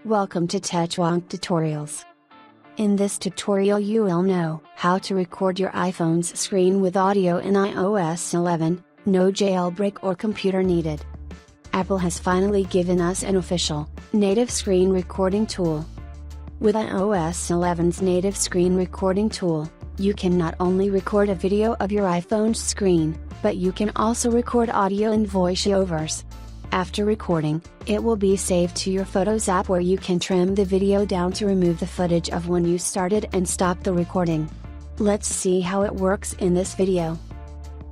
Welcome to TechWonk Tutorials. In this tutorial you will know how to record your iPhone's screen with audio in iOS 11, no jailbreak or computer needed. Apple has finally given us an official, native screen recording tool. With iOS 11's native screen recording tool, you can not only record a video of your iPhone's screen, but you can also record audio and voiceovers. After recording, it will be saved to your Photos app where you can trim the video down to remove the footage of when you started and stopped the recording. Let's see how it works in this video.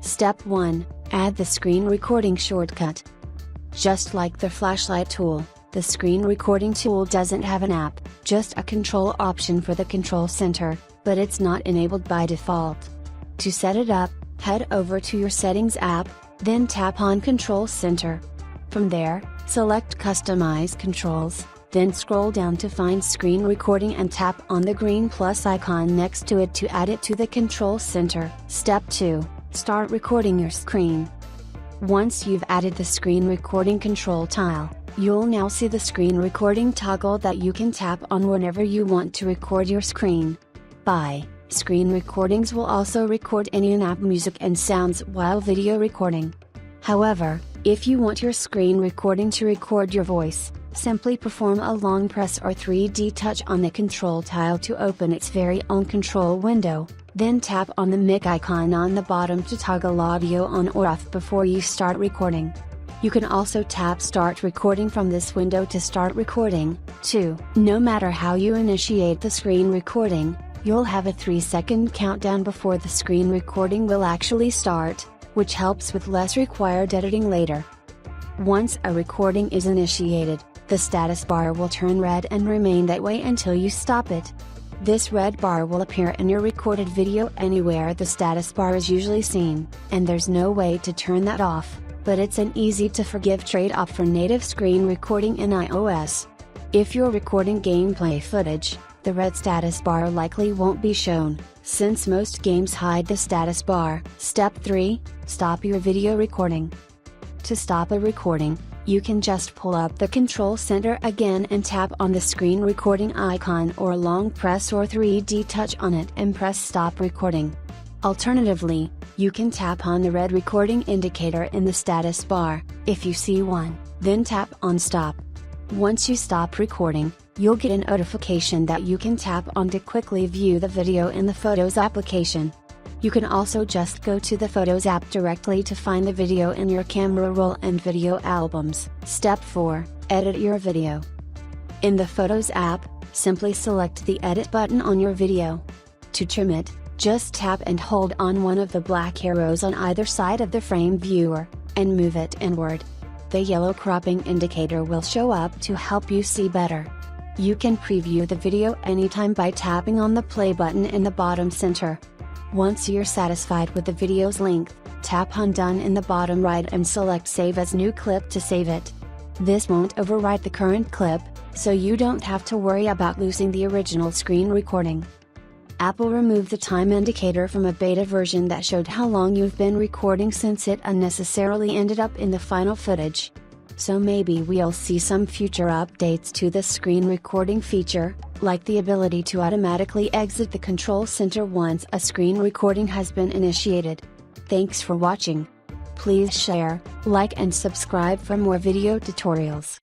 Step 1. Add the screen recording shortcut. Just like the flashlight tool, the screen recording tool doesn't have an app, just a control option for the control center, but it's not enabled by default. To set it up, head over to your Settings app, then tap on Control Center. From there, select Customize Controls, then scroll down to find Screen Recording and tap on the green plus icon next to it to add it to the control center. Step 2. Start recording your screen. Once you've added the screen recording control tile, you'll now see the screen recording toggle that you can tap on whenever you want to record your screen. Screen recordings will also record any in-app music and sounds while video recording. However, if you want your screen recording to record your voice, simply perform a long press or 3D touch on the control tile to open its very own control window, then tap on the mic icon on the bottom to toggle audio on or off before you start recording. You can also tap Start Recording from this window to start recording, too. No matter how you initiate the screen recording, you'll have a 3-second countdown before the screen recording will actually start, which helps with less required editing later. Once a recording is initiated, the status bar will turn red and remain that way until you stop it. This red bar will appear in your recorded video anywhere the status bar is usually seen, and there's no way to turn that off, but it's an easy to forgive trade-off for native screen recording in iOS. If you're recording gameplay footage, the red status bar likely won't be shown, since most games hide the status bar. Step 3. Stop your video recording. To stop a recording, you can just pull up the control center again and tap on the screen recording icon or long press or 3D touch on it and press stop recording. Alternatively, you can tap on the red recording indicator in the status bar, if you see one, then tap on stop. Once you stop recording, you'll get a notification that you can tap on to quickly view the video in the Photos application. You can also just go to the Photos app directly to find the video in your camera roll and video albums. Step 4. Edit your video. In the Photos app, simply select the Edit button on your video. To trim it, just tap and hold on one of the black arrows on either side of the frame viewer, and move it inward. The yellow cropping indicator will show up to help you see better. You can preview the video anytime by tapping on the play button in the bottom center. Once you're satisfied with the video's length, tap on Done in the bottom right and select Save as New Clip to save it. This won't overwrite the current clip, so you don't have to worry about losing the original screen recording. Apple removed the time indicator from a beta version that showed how long you've been recording since it unnecessarily ended up in the final footage. So maybe we'll see some future updates to this screen recording feature, like the ability to automatically exit the control center once a screen recording has been initiated. Thanks for watching. Please share, like and subscribe for more video tutorials.